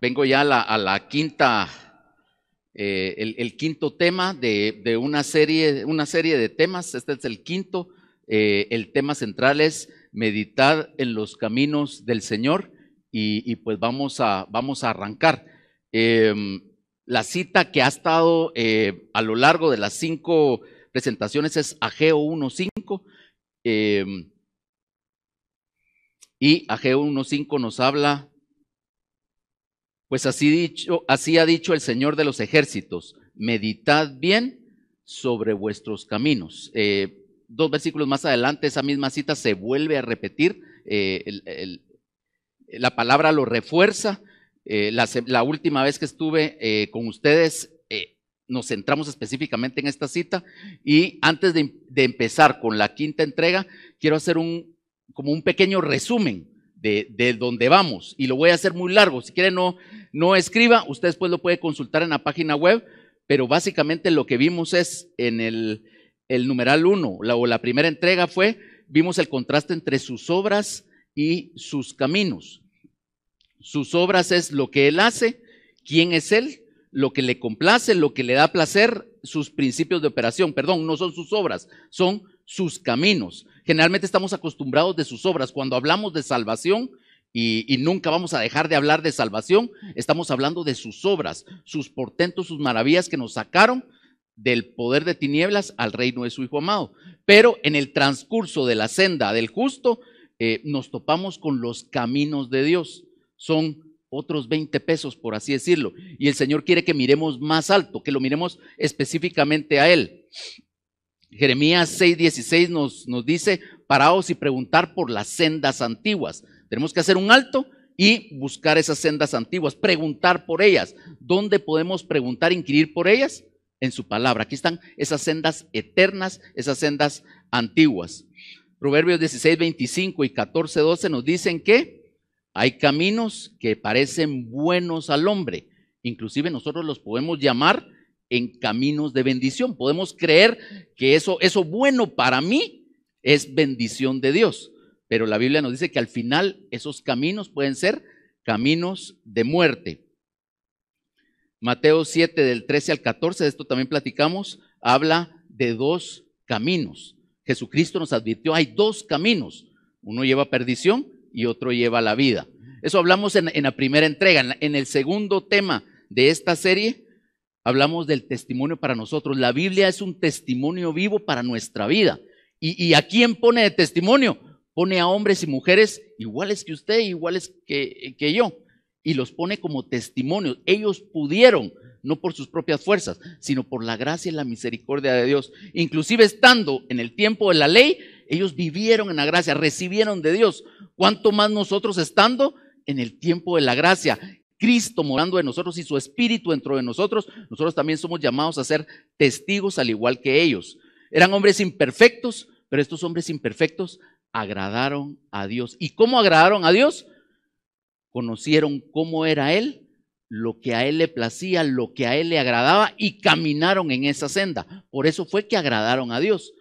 Vengo ya a la quinta, el quinto tema de una serie de temas. Este es el quinto. El tema central es meditar en los caminos del Señor y pues vamos a arrancar. La cita que ha estado a lo largo de las 5 presentaciones es Ageo 1:5. Y Ageo 1:5 nos habla, pues así ha dicho el Señor de los ejércitos, meditad bien sobre vuestros caminos. 2 versículos más adelante, esa misma cita se vuelve a repetir, la palabra lo refuerza. La última vez que estuve con ustedes, nos centramos específicamente en esta cita, y antes de empezar con la quinta entrega, quiero hacer como un pequeño resumen de dónde vamos, y lo voy a hacer muy largo. Si quiere no escriba, usted después lo puede consultar en la página web, pero básicamente lo que vimos es en el numeral 1, la primera entrega vimos el contraste entre sus obras y sus caminos. Sus obras es lo que Él hace, quién es Él, lo que le complace, lo que le da placer, sus principios de operación. Perdón, no son sus obras, son sus caminos. Generalmente estamos acostumbrados de sus obras. Cuando hablamos de salvación, y nunca vamos a dejar de hablar de salvación, estamos hablando de sus obras, sus portentos, sus maravillas que nos sacaron del poder de tinieblas al reino de su Hijo amado. Pero en el transcurso de la senda del justo, nos topamos con los caminos de Dios. Son otros 20 pesos, por así decirlo. Y el Señor quiere que miremos más alto, que lo miremos específicamente a Él. Jeremías 6:16 nos dice, paraos y preguntar por las sendas antiguas. Tenemos que hacer un alto y buscar esas sendas antiguas, preguntar por ellas. ¿Dónde podemos preguntar, inquirir por ellas? En su palabra. Aquí están esas sendas eternas, esas sendas antiguas. Proverbios 16:25 y 14:12 nos dicen que hay caminos que parecen buenos al hombre. Inclusive nosotros los podemos llamar en caminos de bendición. Podemos creer que eso bueno para mí es bendición de Dios. Pero la Biblia nos dice que al final esos caminos pueden ser caminos de muerte. Mateo 7 del 13 al 14, de esto también platicamos, habla de 2 caminos. Jesucristo nos advirtió, hay 2 caminos. Uno lleva a perdición y otro lleva a la vida. Eso hablamos en la primera entrega. En el segundo tema de esta serie, hablamos del testimonio para nosotros. La Biblia es un testimonio vivo para nuestra vida. ¿Y a quién pone de testimonio? Pone a hombres y mujeres iguales que usted, iguales que yo, y los pone como testimonios. Ellos pudieron, no por sus propias fuerzas, sino por la gracia y la misericordia de Dios. Inclusive estando en el tiempo de la ley, ellos vivieron en la gracia, recibieron de Dios. ¿Cuánto más nosotros estando en el tiempo de la gracia? Cristo morando en nosotros y su Espíritu dentro de nosotros, nosotros también somos llamados a ser testigos al igual que ellos. Eran hombres imperfectos, pero estos hombres imperfectos agradaron a Dios. ¿Y cómo agradaron a Dios? Conocieron cómo era Él, lo que a Él le placía, lo que a Él le agradaba, y caminaron en esa senda. Por eso fue que agradaron a Dios.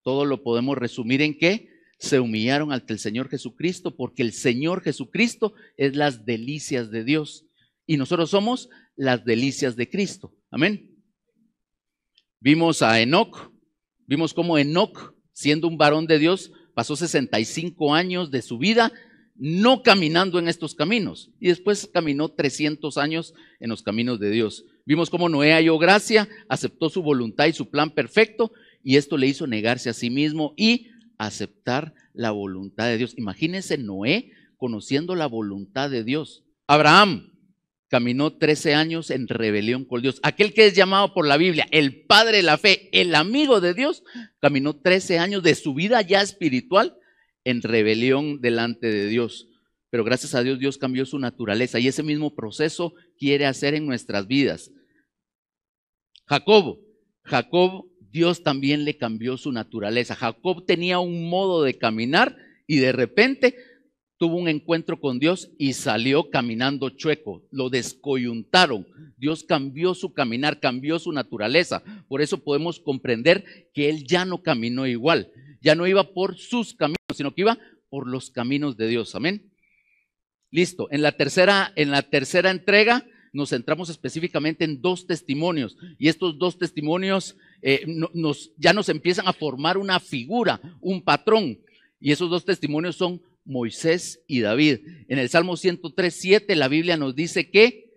Todo lo podemos resumir en que se humillaron ante el Señor Jesucristo, porque el Señor Jesucristo es las delicias de Dios y nosotros somos las delicias de Cristo. Amén. Vimos a Enoc, vimos cómo Enoc, siendo un varón de Dios, pasó 65 años de su vida no caminando en estos caminos, y después caminó 300 años en los caminos de Dios. Vimos cómo Noé halló gracia, aceptó su voluntad y su plan perfecto, y esto le hizo negarse a sí mismo y aceptar la voluntad de Dios. Imagínense Noé conociendo la voluntad de Dios. Abraham caminó 13 años en rebelión con Dios. Aquel que es llamado por la Biblia el padre de la fe, el amigo de Dios, caminó 13 años de su vida ya espiritual en rebelión delante de Dios. Pero gracias a Dios, Dios cambió su naturaleza, y ese mismo proceso quiere hacer en nuestras vidas. Jacob, Dios también le cambió su naturaleza. Jacob tenía un modo de caminar y de repente tuvo un encuentro con Dios y salió caminando chueco. Lo descoyuntaron. Dios cambió su caminar, cambió su naturaleza. Por eso podemos comprender que él ya no caminó igual. Ya no iba por sus caminos, sino que iba por los caminos de Dios. Amén. Listo. En la tercera entrega nos centramos específicamente en dos testimonios, y estos dos testimonios ya nos empiezan a formar una figura, un patrón, y esos dos testimonios son Moisés y David. En el Salmo 103:7 la Biblia nos dice que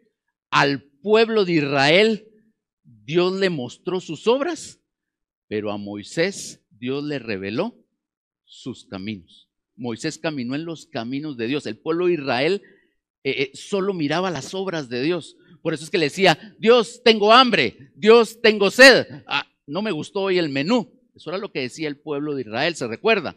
al pueblo de Israel Dios le mostró sus obras, pero a Moisés Dios le reveló sus caminos. Moisés caminó en los caminos de Dios. El pueblo de Israel solo miraba las obras de Dios. Por eso es que le decía: Dios, tengo hambre, Dios, tengo sed. No me gustó hoy el menú. Eso era lo que decía el pueblo de Israel, ¿se recuerda?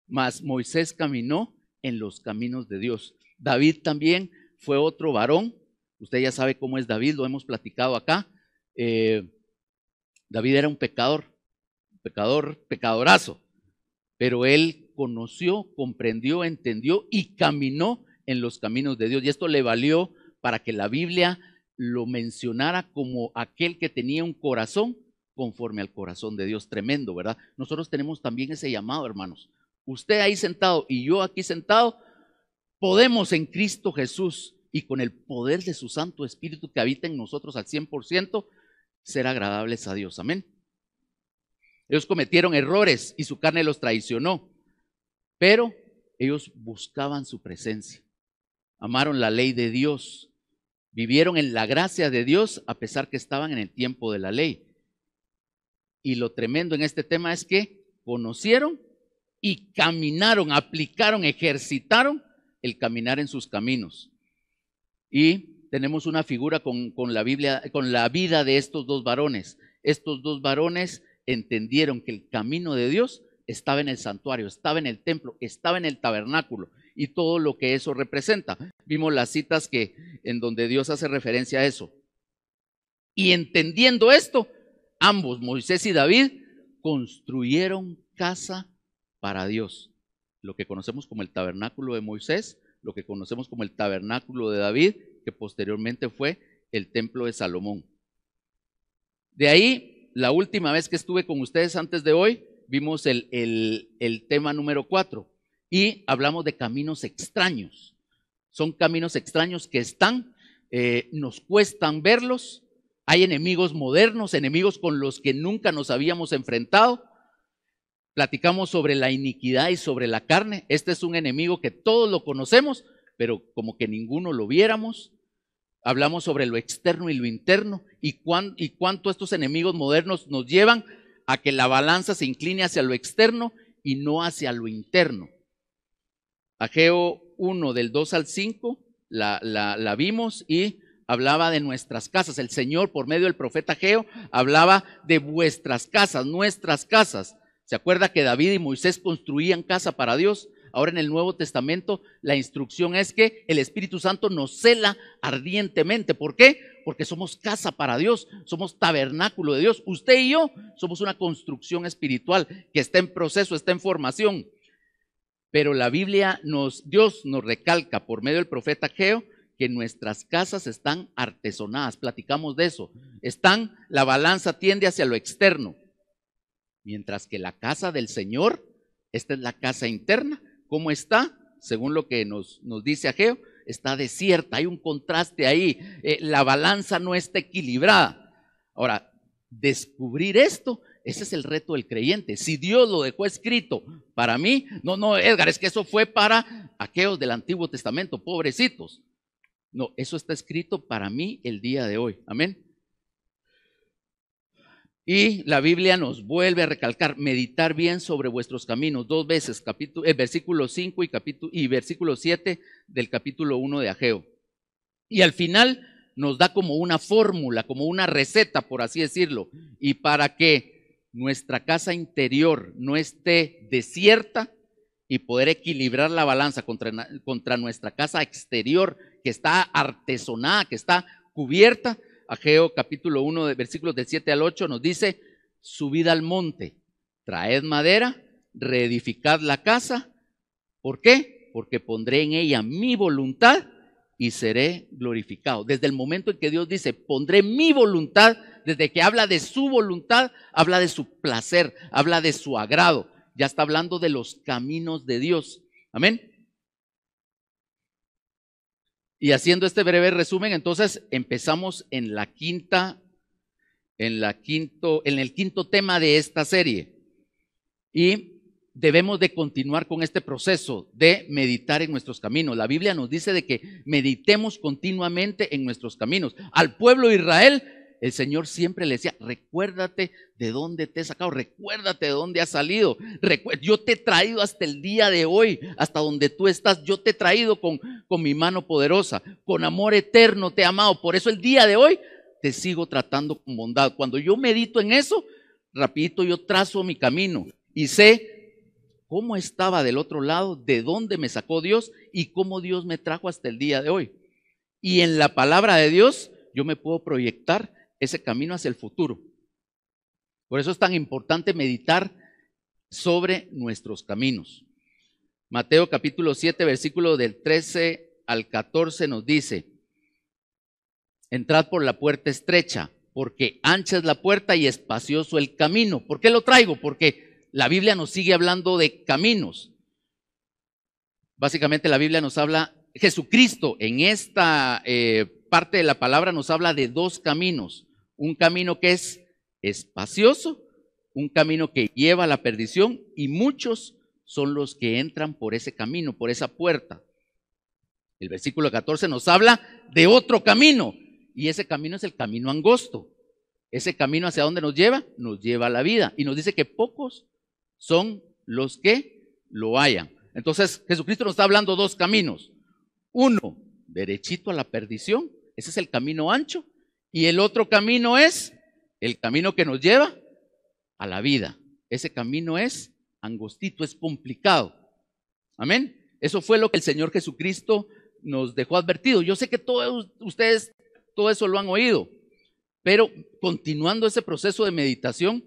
Mas Moisés caminó en los caminos de Dios. David también fue otro varón. Usted ya sabe cómo es David, lo hemos platicado acá. David era un pecadorazo, pero él conoció, comprendió, entendió y caminó en los caminos de Dios. Y esto le valió para que la Biblia lo mencionara como aquel que tenía un corazón conforme al corazón de Dios. Tremendo, ¿verdad? Nosotros tenemos también ese llamado, hermanos. Usted ahí sentado y yo aquí sentado, podemos en Cristo Jesús y con el poder de su Santo Espíritu que habita en nosotros al 100%, ser agradables a Dios. Amén. Ellos cometieron errores y su carne los traicionó, pero ellos buscaban su presencia, amaron la ley de Dios, vivieron en la gracia de Dios a pesar que estaban en el tiempo de la ley. Y lo tremendo en este tema es que conocieron y caminaron, aplicaron, ejercitaron el caminar en sus caminos. Y tenemos una figura con la Biblia, con la vida de estos dos varones. Estos dos varones entendieron que el camino de Dios estaba en el santuario, estaba en el templo, estaba en el tabernáculo y todo lo que eso representa. Vimos las citas en donde Dios hace referencia a eso. Y entendiendo esto, ambos, Moisés y David, construyeron casa para Dios. Lo que conocemos como el tabernáculo de Moisés, lo que conocemos como el tabernáculo de David, que posteriormente fue el templo de Salomón. De ahí, la última vez que estuve con ustedes antes de hoy, vimos el tema número 4 y hablamos de caminos extraños. Son caminos extraños que nos cuestan verlos. Hay enemigos modernos, enemigos con los que nunca nos habíamos enfrentado. Platicamos sobre la iniquidad y sobre la carne. Este es un enemigo que todos lo conocemos, pero como que ninguno lo viéramos. Hablamos sobre lo externo y lo interno y cuánto estos enemigos modernos nos llevan a que la balanza se incline hacia lo externo y no hacia lo interno. Ageo 1 del 2 al 5 la vimos y hablaba de nuestras casas. El Señor por medio del profeta Ageo hablaba de vuestras casas, nuestras casas. ¿Se acuerda que David y Moisés construían casa para Dios? Ahora en el Nuevo Testamento la instrucción es que el Espíritu Santo nos cela ardientemente. ¿Por qué? Porque somos casa para Dios, somos tabernáculo de Dios. Usted y yo somos una construcción espiritual que está en proceso, está en formación. Pero la Biblia Dios nos recalca por medio del profeta Ageo que nuestras casas están artesonadas. Platicamos de eso. La balanza tiende hacia lo externo. Mientras que la casa del Señor, esta es la casa interna. ¿Cómo está? Según lo que nos dice Ageo, está desierta, hay un contraste ahí, la balanza no está equilibrada. Ahora, descubrir esto, ese es el reto del creyente. Si Dios lo dejó escrito para mí, no, Edgar, es que eso fue para aquellos del Antiguo Testamento, pobrecitos. No, eso está escrito para mí el día de hoy. Amén. Y la Biblia nos vuelve a recalcar, meditar bien sobre vuestros caminos, 2 veces, versículo 5 y versículo 7 del capítulo 1 de Ageo. Y al final nos da como una fórmula, como una receta, por así decirlo, y para que nuestra casa interior no esté desierta y poder equilibrar la balanza contra nuestra casa exterior, que está artesonada, que está cubierta. Ageo capítulo 1, de versículos del 7 al 8 nos dice: subid al monte, traed madera, reedificad la casa. ¿Por qué? Porque pondré en ella mi voluntad y seré glorificado. Desde el momento en que Dios dice pondré mi voluntad, desde que habla de su voluntad, habla de su placer, habla de su agrado. Ya está hablando de los caminos de Dios. Amén. Y haciendo este breve resumen, entonces empezamos en el quinto tema de esta serie. Y debemos de continuar con este proceso de meditar en nuestros caminos. La Biblia nos dice de que meditemos continuamente en nuestros caminos. Al pueblo de Israel, el Señor siempre le decía, recuérdate de dónde te he sacado, recuérdate de dónde has salido. Yo te he traído hasta el día de hoy, hasta donde tú estás. Yo te he traído con mi mano poderosa, con amor eterno te he amado. Por eso el día de hoy te sigo tratando con bondad. Cuando yo medito en eso, rapidito yo trazo mi camino y sé cómo estaba del otro lado, de dónde me sacó Dios y cómo Dios me trajo hasta el día de hoy. Y en la palabra de Dios yo me puedo proyectar ese camino hacia el futuro. Por eso es tan importante meditar sobre nuestros caminos. Mateo capítulo 7, versículo del 13 al 14 nos dice, entrad por la puerta estrecha, porque ancha es la puerta y espacioso el camino. ¿Por qué lo traigo? Porque la Biblia nos sigue hablando de caminos. Básicamente la Biblia nos habla, Jesucristo en esta parte de la palabra nos habla de dos caminos. Un camino que es espacioso, un camino que lleva a la perdición, y muchos son los que entran por ese camino, por esa puerta. El versículo 14 nos habla de otro camino, y ese camino es el camino angosto. Ese camino hacia dónde nos lleva a la vida, y nos dice que pocos son los que lo hallan. Entonces Jesucristo nos está hablando dos caminos. Uno, derechito a la perdición, ese es el camino ancho, y el otro camino es el camino que nos lleva a la vida. Ese camino es angostito, es complicado. Amén. Eso fue lo que el Señor Jesucristo nos dejó advertido. Yo sé que todos ustedes todo eso lo han oído, pero continuando ese proceso de meditación,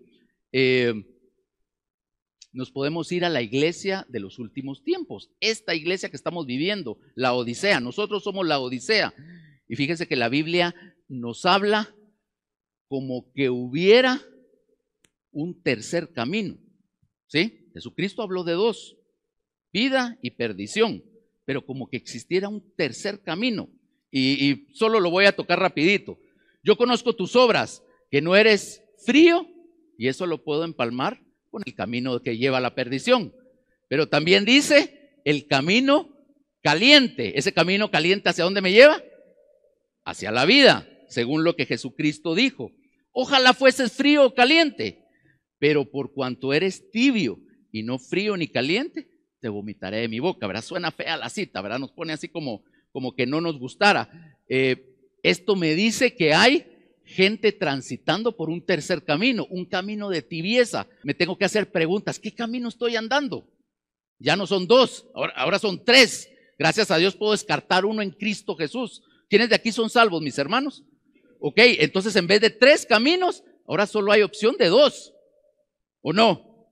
nos podemos ir a la iglesia de los últimos tiempos. Esta iglesia que estamos viviendo, la Odisea. Nosotros somos la Odisea. Y fíjense que la Biblia nos habla como que hubiera un tercer camino. ¿Sí? Jesucristo habló de dos, vida y perdición, pero como que existiera un tercer camino. Y solo lo voy a tocar rapidito. Yo conozco tus obras, que no eres frío, y eso lo puedo empalmar con el camino que lleva a la perdición. Pero también dice el camino caliente. Ese camino caliente, ¿hacia dónde me lleva? Hacia la vida, según lo que Jesucristo dijo. Ojalá fueses frío o caliente, pero por cuanto eres tibio y no frío ni caliente, te vomitaré de mi boca. ¿Verdad? Suena fea la cita, ¿verdad? Nos pone así como que no nos gustara. Esto me dice que hay gente transitando por un tercer camino, un camino de tibieza. Me tengo que hacer preguntas, ¿qué camino estoy andando? Ya no son dos, ahora son tres. Gracias a Dios puedo descartar uno en Cristo Jesús. ¿Quiénes de aquí son salvos, mis hermanos? Ok, entonces en vez de tres caminos, ahora solo hay opción de dos, ¿o no?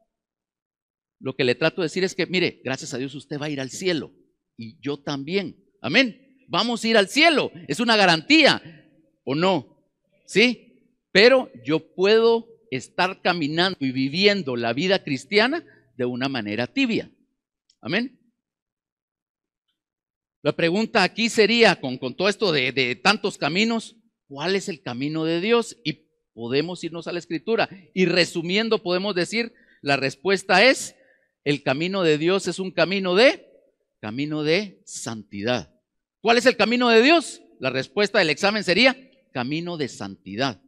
Lo que le trato de decir es que, mire, gracias a Dios usted va a ir al cielo, y yo también, amén. Vamos a ir al cielo, es una garantía, ¿o no? Sí, pero yo puedo estar caminando y viviendo la vida cristiana de una manera tibia, amén. La pregunta aquí sería, con todo esto de tantos caminos, ¿cuál es el camino de Dios? Y podemos irnos a la Escritura. Y resumiendo, podemos decir, la respuesta es, el camino de Dios es un camino de santidad. ¿Cuál es el camino de Dios? La respuesta del examen sería, camino de santidad.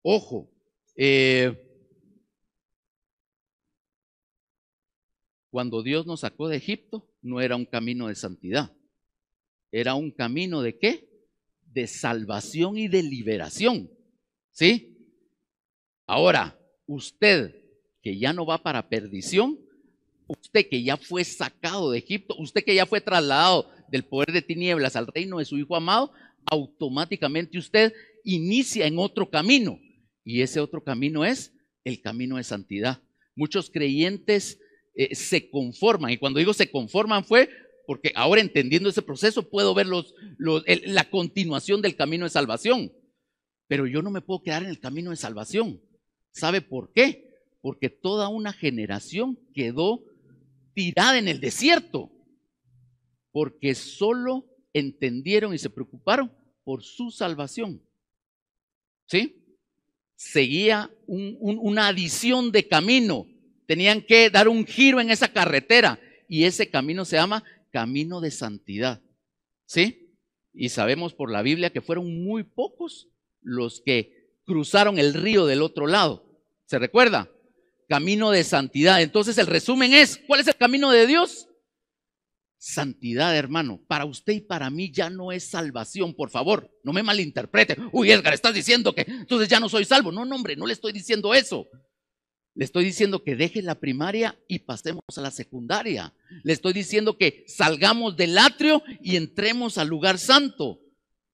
Ojo, cuando Dios nos sacó de Egipto, no era un camino de santidad. Era un camino ¿de qué? De salvación y de liberación. ¿Sí? Ahora, usted que ya no va para perdición, usted que ya fue sacado de Egipto, usted que ya fue trasladado del poder de tinieblas al reino de su Hijo amado, automáticamente usted inicia en otro camino. Y ese otro camino es el camino de santidad. Muchos creyentes se conforman, y cuando digo se conforman fue porque ahora entendiendo ese proceso puedo ver la continuación del camino de salvación, pero yo no me puedo quedar en el camino de salvación. ¿Sabe por qué? Porque toda una generación quedó tirada en el desierto, porque solo entendieron y se preocuparon por su salvación. ¿Sí? Seguía una adición de camino. Tenían que dar un giro en esa carretera y ese camino se llama camino de santidad. ¿Sí? Y sabemos por la Biblia que fueron muy pocos los que cruzaron el río del otro lado. ¿Se recuerda? Camino de santidad. Entonces el resumen es, ¿cuál es el camino de Dios? Santidad, hermano. Para usted y para mí ya no es salvación, por favor, no me malinterprete. Uy, Edgar, estás diciendo que entonces ya no soy salvo. No, no, hombre, no le estoy diciendo eso. Le estoy diciendo que deje la primaria y pasemos a la secundaria. Le estoy diciendo que salgamos del atrio y entremos al lugar santo.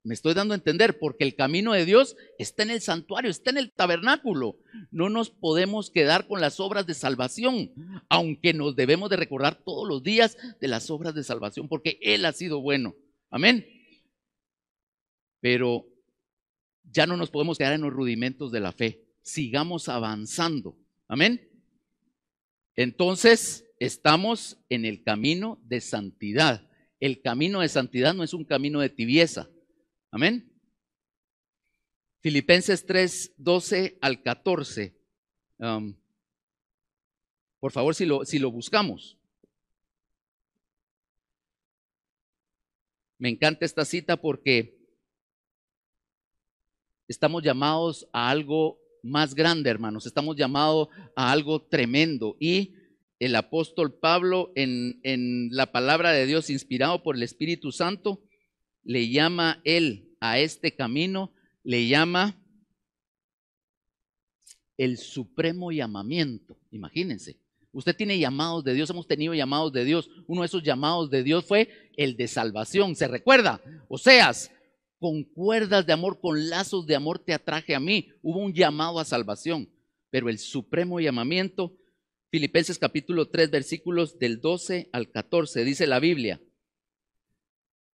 Me estoy dando a entender, porque el camino de Dios está en el santuario, está en el tabernáculo. No nos podemos quedar con las obras de salvación, aunque nos debemos de recordar todos los días de las obras de salvación, porque Él ha sido bueno. Amén. Pero ya no nos podemos quedar en los rudimentos de la fe. Sigamos avanzando. Amén. Entonces, estamos en el camino de santidad. El camino de santidad no es un camino de tibieza. Amén. Filipenses 3, 12 al 14. Por favor, si lo buscamos. Me encanta esta cita porque estamos llamados a algo más grande, hermanos. Estamos llamados a algo tremendo. Y el apóstol Pablo en la palabra de Dios, inspirado por el Espíritu Santo, le llama él a este camino, le llama el supremo llamamiento. Imagínense, usted tiene llamados de Dios, hemos tenido llamados de Dios. Uno de esos llamados de Dios fue el de salvación. ¿Se recuerda? Oseas, con cuerdas de amor, con lazos de amor te atraje a mí. Hubo un llamado a salvación, pero el supremo llamamiento, Filipenses capítulo 3, versículos del 12 al 14, dice la Biblia: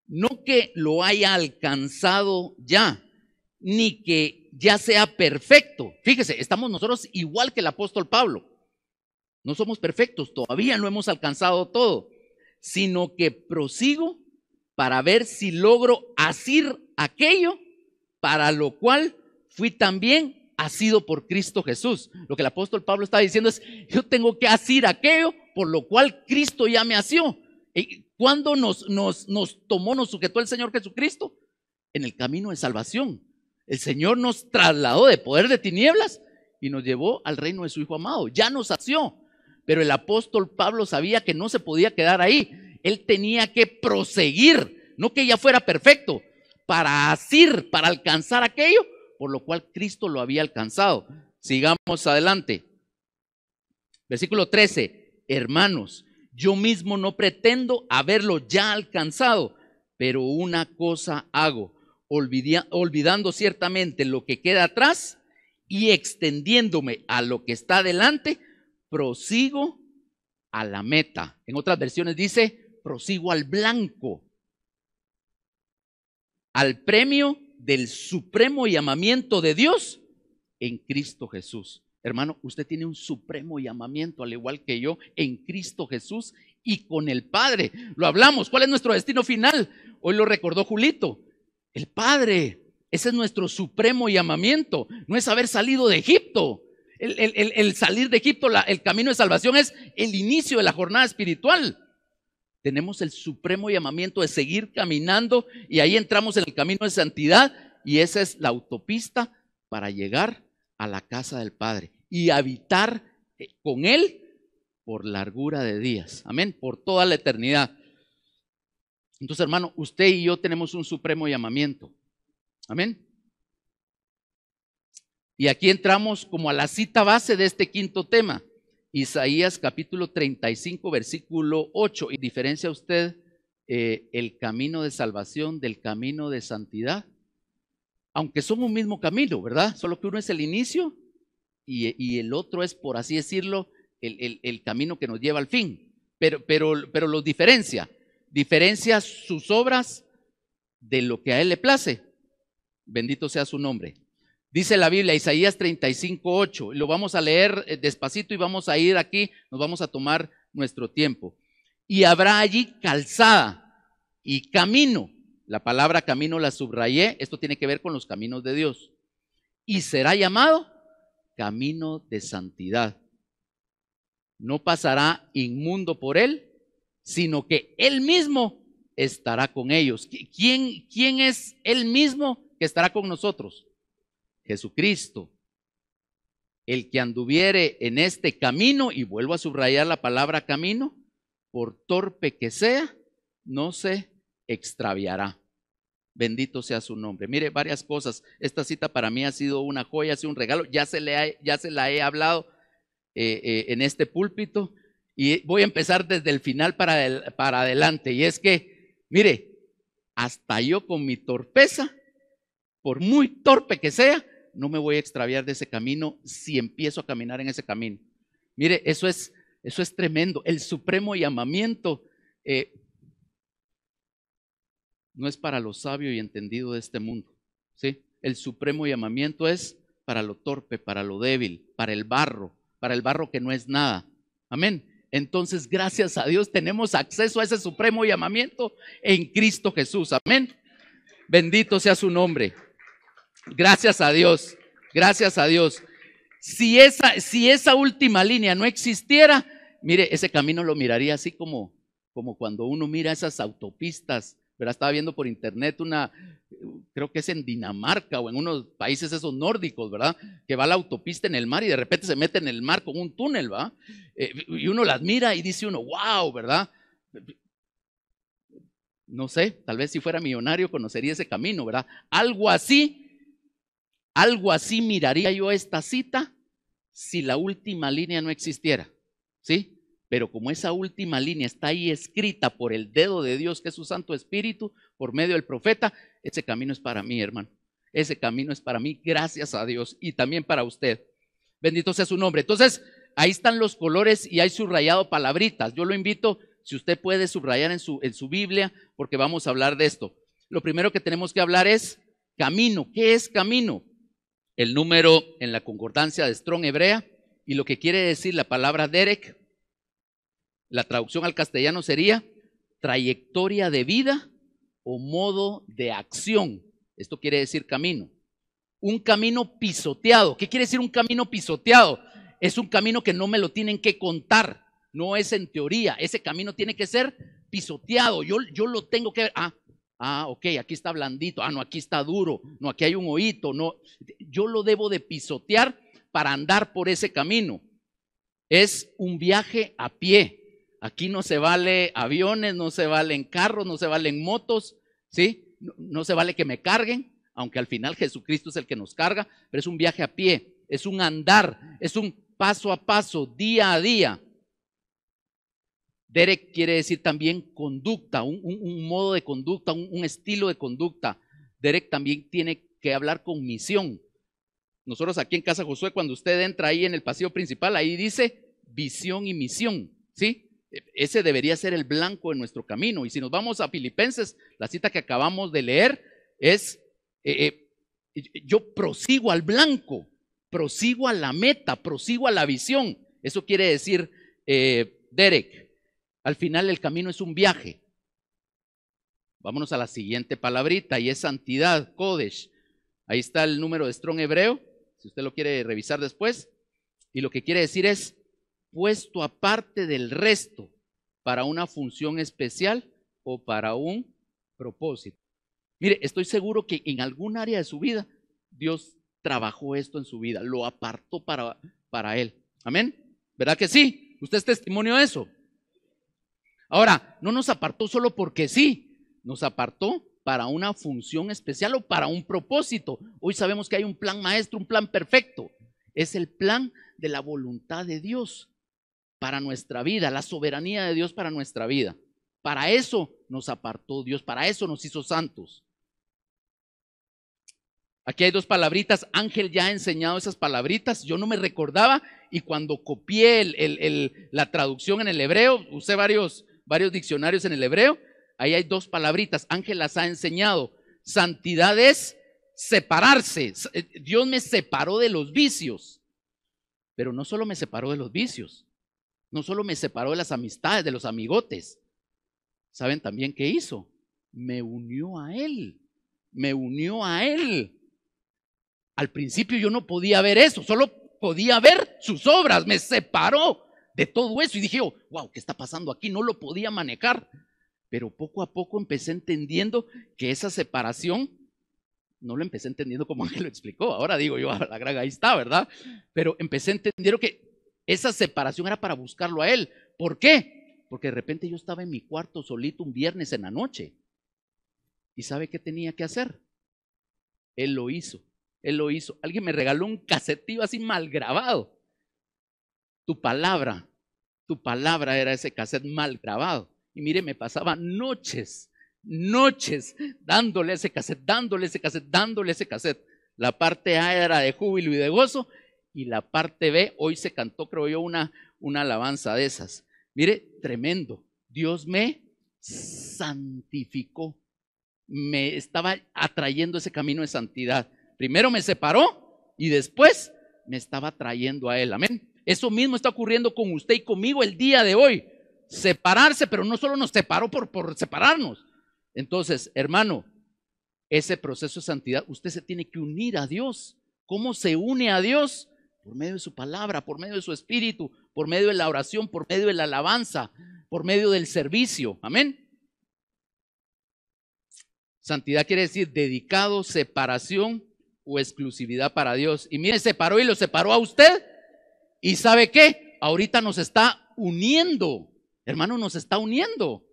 no que lo haya alcanzado ya, ni que ya sea perfecto. Fíjese, estamos nosotros igual que el apóstol Pablo. No somos perfectos, todavía no hemos alcanzado todo, sino que prosigo para ver si logro asir aquello para lo cual fui también asido por Cristo Jesús. Lo que el apóstol Pablo está diciendo es: yo tengo que asir aquello por lo cual Cristo ya me asió. ¿Cuándo nos tomó, nos sujetó el Señor Jesucristo? En el camino de salvación. El Señor nos trasladó de poder de tinieblas y nos llevó al reino de su Hijo amado. Ya nos asió. Pero el apóstol Pablo sabía que no se podía quedar ahí. Él tenía que proseguir, no que ya fuera perfecto, para asir, para alcanzar aquello por lo cual Cristo lo había alcanzado. Sigamos adelante. Versículo 13. Hermanos, yo mismo no pretendo haberlo ya alcanzado, pero una cosa hago, olvidando ciertamente lo que queda atrás y extendiéndome a lo que está delante, prosigo a la meta. En otras versiones dice: prosigo al blanco, al premio del supremo llamamiento de Dios en Cristo Jesús. Hermano, usted tiene un supremo llamamiento, al igual que yo, en Cristo Jesús y con el Padre. Lo hablamos. ¿Cuál es nuestro destino final? Hoy lo recordó Julito. El Padre. Ese es nuestro supremo llamamiento. No es haber salido de Egipto. El salir de Egipto, el camino de salvación es el inicio de la jornada espiritual. Tenemos el supremo llamamiento de seguir caminando y ahí entramos en el camino de santidad y esa es la autopista para llegar a la casa del Padre y habitar con Él por largura de días. Amén, por toda la eternidad. Entonces, hermano, usted y yo tenemos un supremo llamamiento. Amén. Y aquí entramos como a la cita base de este quinto tema. Isaías capítulo 35, versículo 8. ¿Y diferencia usted el camino de salvación del camino de santidad? Aunque son un mismo camino, ¿verdad? Solo que uno es el inicio y el otro es, por así decirlo, el camino que nos lleva al fin. Pero los diferencia. Diferencia sus obras de lo que a Él le place. Bendito sea su nombre. Dice la Biblia, Isaías 35, 8. Lo vamos a leer despacito y vamos a ir aquí, nos vamos a tomar nuestro tiempo. Y habrá allí calzada y camino La palabra camino la subrayé, esto tiene que ver con los caminos de Dios. Y será llamado camino de santidad. No pasará inmundo por él, sino que él mismo estará con ellos. ¿Quién es él mismo que estará con nosotros? Jesucristo. El que anduviere en este camino, y vuelvo a subrayar la palabra camino, por torpe que sea, no se extraviará. Bendito sea su nombre. Mire, varias cosas. Esta cita para mí ha sido una joya, ha sido un regalo. Ya se la he hablado en este púlpito, y voy a empezar desde el final para adelante. Y es que, mire, hasta yo con mi torpeza, por muy torpe que sea, no me voy a extraviar de ese camino si empiezo a caminar en ese camino. Mire, eso es tremendo. El supremo llamamiento no es para lo sabio y entendido de este mundo, ¿sí? El supremo llamamiento es para lo torpe, para lo débil, para el barro que no es nada. Amén. Entonces, gracias a Dios tenemos acceso a ese supremo llamamiento en Cristo Jesús. Amén. Bendito sea su nombre. Gracias a Dios. Gracias a Dios. Si esa última línea no existiera, mire, ese camino lo miraría así como cuando uno mira esas autopistas, ¿verdad? Estaba viendo por internet creo que es en Dinamarca o en unos países esos nórdicos, ¿verdad? Que va la autopista en el mar y de repente se mete en el mar con un túnel, ¿verdad? Y uno las mira y dice uno, wow, ¿verdad? No sé, tal vez si fuera millonario conocería ese camino, ¿verdad? Algo así miraría yo esta cita si la última línea no existiera, ¿sí? Pero como esa última línea está ahí escrita por el dedo de Dios, que es su Santo Espíritu, por medio del profeta, ese camino es para mí, hermano. Ese camino es para mí, gracias a Dios, y también para usted. Bendito sea su nombre. Entonces, ahí están los colores y hay subrayado palabritas. Yo lo invito, si usted puede subrayar en su Biblia, porque vamos a hablar de esto. Lo primero que tenemos que hablar es camino. ¿Qué es camino? El número en la concordancia de Strong hebrea, y lo que quiere decir la palabra derek, la traducción al castellano sería trayectoria de vida o modo de acción. Esto quiere decir camino. Un camino pisoteado. ¿Qué quiere decir un camino pisoteado? Es un camino que no me lo tienen que contar, no es en teoría. Ese camino tiene que ser pisoteado. Yo lo tengo que ver. Ok, aquí está blandito. No, aquí está duro. No, aquí hay un hoyito. No, yo lo debo de pisotear para andar por ese camino. Es un viaje a pie. Aquí no se vale aviones, no se valen carros, no se valen motos, ¿sí? No se vale que me carguen, aunque al final Jesucristo es el que nos carga, pero es un viaje a pie, es un andar, es un paso a paso, día a día. Derek quiere decir también conducta, un modo de conducta, un estilo de conducta. Derek también tiene que hablar con misión. Nosotros aquí en Casa Josué, cuando usted entra ahí en el pasillo principal, ahí dice visión y misión, ¿sí? Ese debería ser el blanco de nuestro camino. Y si nos vamos a Filipenses, la cita que acabamos de leer es, yo prosigo al blanco, prosigo a la meta, prosigo a la visión. Eso quiere decir, Derek, al final el camino es un viaje. Vámonos a la siguiente palabrita y es santidad, Kodesh. Ahí está el número de Strong hebreo, si usted lo quiere revisar después. Y lo que quiere decir es puesto aparte del resto para una función especial o para un propósito. Mire, estoy seguro que en algún área de su vida Dios trabajó esto en su vida, lo apartó para él. Amén. ¿Verdad que sí? ¿Usted es testimonio de eso? Ahora, no nos apartó solo porque sí, nos apartó para una función especial o para un propósito. Hoy sabemos que hay un plan maestro, un plan perfecto. Es el plan de la voluntad de Dios para nuestra vida, la soberanía de Dios para nuestra vida. Para eso nos apartó Dios, para eso nos hizo santos. Aquí hay dos palabritas. Ángel ya ha enseñado esas palabritas. Yo no me recordaba y cuando copié la traducción en el hebreo, usé varios diccionarios en el hebreo. Ahí hay dos palabritas. Ángel las ha enseñado. Santidad es separarse. Dios me separó de los vicios. Pero no solo me separó de los vicios. No solo me separó de las amistades, de los amigotes. ¿Saben también qué hizo? me unió a Él, me unió a Él. Al principio yo no podía ver eso, solo podía ver sus obras, me separó de todo eso y dije, oh, wow, ¿qué está pasando aquí? No lo podía manejar, pero poco a poco empecé entendiendo que esa separación, no lo empecé entendiendo como Ángel lo explicó, ahora digo yo, a la gran, ahí está, ¿verdad? Pero empecé a entender que esa separación era para buscarlo a Él. ¿Por qué? Porque de repente yo estaba en mi cuarto solito un viernes en la noche. ¿Y sabe qué tenía que hacer? Él lo hizo. Él lo hizo. Alguien me regaló un casetillo así mal grabado. Tu palabra era ese cassette mal grabado. Y mire, me pasaba noches dándole ese cassette, dándole ese cassette, dándole ese cassette. La parte A era de júbilo y de gozo, y la parte B, hoy se cantó, creo yo, una alabanza de esas. Mire, tremendo. Dios me santificó. Me estaba atrayendo ese camino de santidad. Primero me separó y después me estaba trayendo a Él. Amén. Eso mismo está ocurriendo con usted y conmigo el día de hoy. Separarse, pero no solo nos separó por separarnos. Entonces, hermano, ese proceso de santidad, usted se tiene que unir a Dios. ¿Cómo se une a Dios? Por medio de su palabra, por medio de su espíritu, por medio de la oración, por medio de la alabanza, por medio del servicio. Amén. Santidad quiere decir dedicado, separación o exclusividad para Dios. Y mire, separó y lo separó a usted. ¿Y sabe qué? Ahorita nos está uniendo. Hermano, nos está uniendo.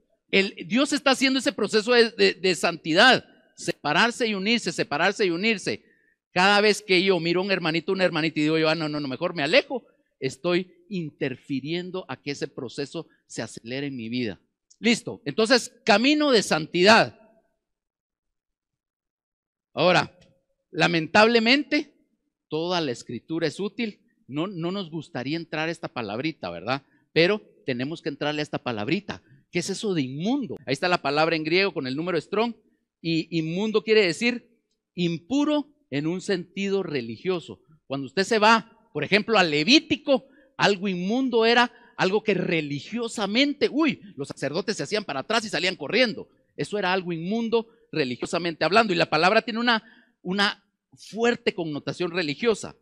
Dios está haciendo ese proceso de santidad. Separarse y unirse, separarse y unirse. Cada vez que yo miro a un hermanito, una hermanita y digo yo, no, mejor me alejo, estoy interfiriendo a que ese proceso se acelere en mi vida. Listo. Entonces, camino de santidad. Ahora, lamentablemente, toda la escritura es útil. No nos gustaría entrar a esta palabrita, ¿verdad? Pero tenemos que entrarle a esta palabrita. ¿Qué es eso de inmundo? Ahí está la palabra en griego con el número strong. Y inmundo quiere decir impuro en un sentido religioso. Cuando usted se va, por ejemplo, al Levítico, algo inmundo era algo que religiosamente, los sacerdotes se hacían para atrás y salían corriendo. Eso era algo inmundo religiosamente hablando. Y la palabra tiene una fuerte connotación religiosa.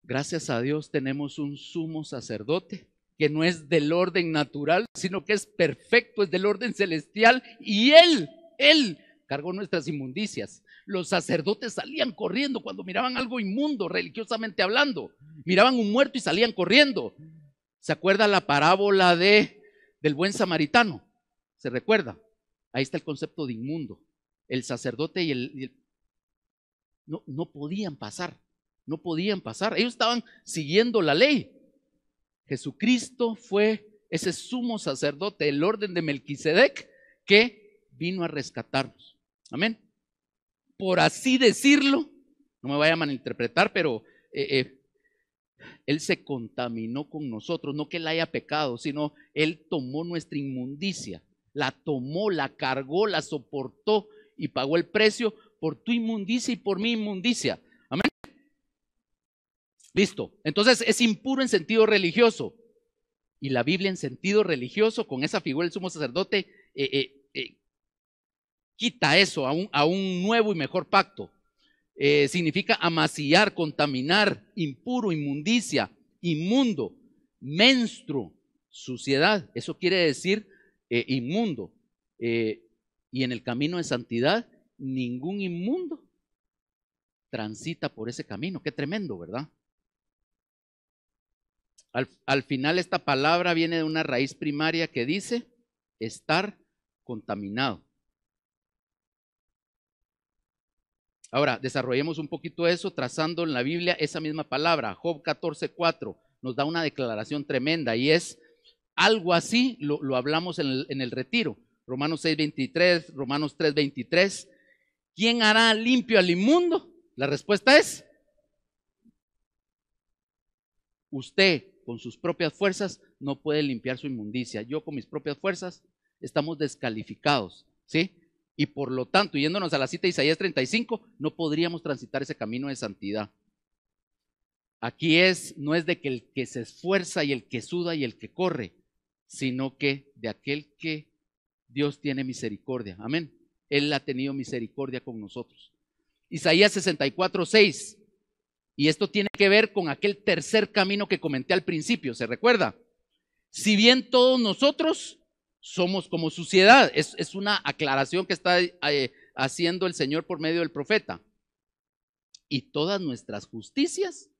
Gracias a Dios tenemos un sumo sacerdote que no es del orden natural, sino que es perfecto, es del orden celestial, y Él cargó nuestras inmundicias. Los sacerdotes salían corriendo cuando miraban algo inmundo, religiosamente hablando. Miraban un muerto y salían corriendo. ¿Se acuerda la parábola del buen samaritano? ¿Se recuerda? Ahí está el concepto de inmundo. El sacerdote y no podían pasar. No podían pasar. Ellos estaban siguiendo la ley. Jesucristo fue ese sumo sacerdote, el orden de Melquisedec, que vino a rescatarnos. Amén. Por así decirlo, no me vaya a malinterpretar, pero Él se contaminó con nosotros, no que Él haya pecado, sino Él tomó nuestra inmundicia, la tomó, la cargó, la soportó y pagó el precio por tu inmundicia y por mi inmundicia. Amén. Listo. Entonces es impuro en sentido religioso. Y la Biblia en sentido religioso, con esa figura del sumo sacerdote, quita eso a un nuevo y mejor pacto. Significa amasillar, contaminar, impuro, inmundicia, inmundo, menstruo, suciedad. Eso quiere decir inmundo. Y en el camino de santidad, ningún inmundo transita por ese camino. Qué tremendo, ¿verdad? Al final esta palabra viene de una raíz primaria que dice estar contaminado. Ahora, desarrollemos un poquito eso trazando en la Biblia esa misma palabra. Job 14:4 nos da una declaración tremenda y es algo así, lo hablamos en el retiro. Romanos 6:23, Romanos 3:23. ¿Quién hará limpio al inmundo? La respuesta es usted. Con sus propias fuerzas no puede limpiar su inmundicia. Yo con mis propias fuerzas estamos descalificados, ¿sí? Y por lo tanto, yéndonos a la cita de Isaías 35, no podríamos transitar ese camino de santidad. Aquí no es de que el que se esfuerza y el que suda y el que corre, sino que de aquel que Dios tiene misericordia. Amén. Él ha tenido misericordia con nosotros. Isaías 64:6. Y esto tiene que ver con aquel tercer camino que comenté al principio, ¿se recuerda? Si bien todos nosotros somos como suciedad, es una aclaración que está haciendo el Señor por medio del profeta. Y todas nuestras justicias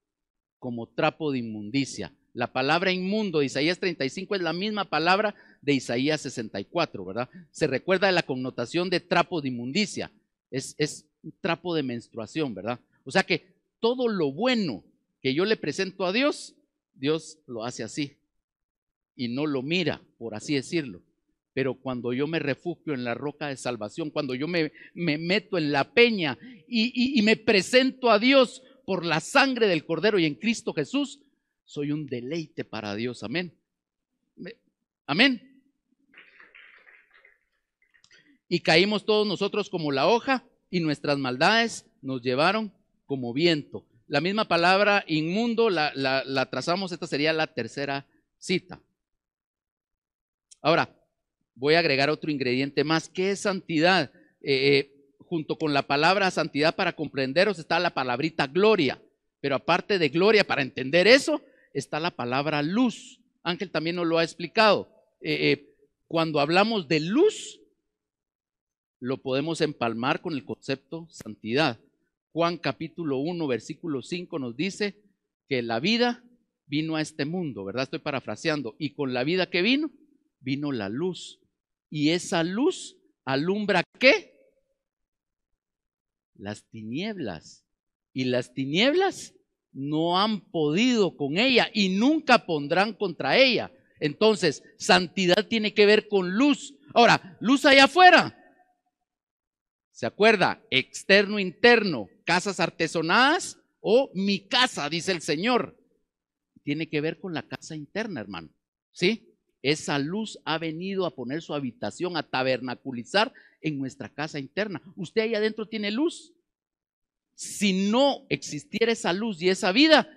como trapo de inmundicia. La palabra inmundo de Isaías 35 es la misma palabra de Isaías 64, ¿verdad? Se recuerda de la connotación de trapo de inmundicia. Es un trapo de menstruación, ¿verdad? O sea que todo lo bueno que yo le presento a Dios, Dios lo hace así y no lo mira, por así decirlo. Pero cuando yo me refugio en la roca de salvación, cuando yo me meto en la peña y me presento a Dios por la sangre del Cordero y en Cristo Jesús, soy un deleite para Dios. Amén. Amén. Y caímos todos nosotros como la hoja y nuestras maldades nos llevaron como viento. La misma palabra inmundo la trazamos, esta sería la tercera cita. Ahora, voy a agregar otro ingrediente más. ¿Qué es santidad? Junto con la palabra santidad, para comprenderos, está la palabrita gloria. Pero aparte de gloria, para entender eso, está la palabra luz. Ángel también nos lo ha explicado. Cuando hablamos de luz, lo podemos empalmar con el concepto santidad. Juan capítulo 1, versículo 5 nos dice que la vida vino a este mundo, ¿verdad? Estoy parafraseando. Y con la vida que vino la luz. Y esa luz alumbra ¿qué? Las tinieblas. Y las tinieblas no han podido con ella y nunca pondrán contra ella. Entonces, santidad tiene que ver con luz. Ahora, luz allá afuera. ¿Se acuerda? Externo, interno, casas artesonadas o mi casa, dice el Señor. Tiene que ver con la casa interna, hermano. ¿Sí? Esa luz ha venido a poner su habitación, a tabernaculizar en nuestra casa interna. Usted ahí adentro tiene luz. Si no existiera esa luz y esa vida,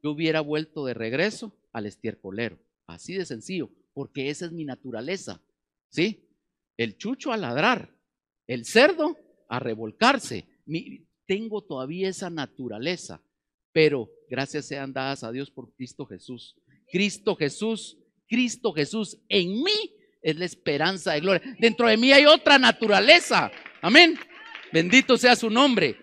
yo hubiera vuelto de regreso al estiércolero. Así de sencillo, porque esa es mi naturaleza. ¿Sí? El chucho a ladrar, el cerdo a revolcarse. Tengo todavía esa naturaleza, pero gracias sean dadas a Dios por Cristo Jesús. Cristo Jesús en mí es la esperanza de gloria. Dentro de mí hay otra naturaleza. Amén. Bendito sea su nombre.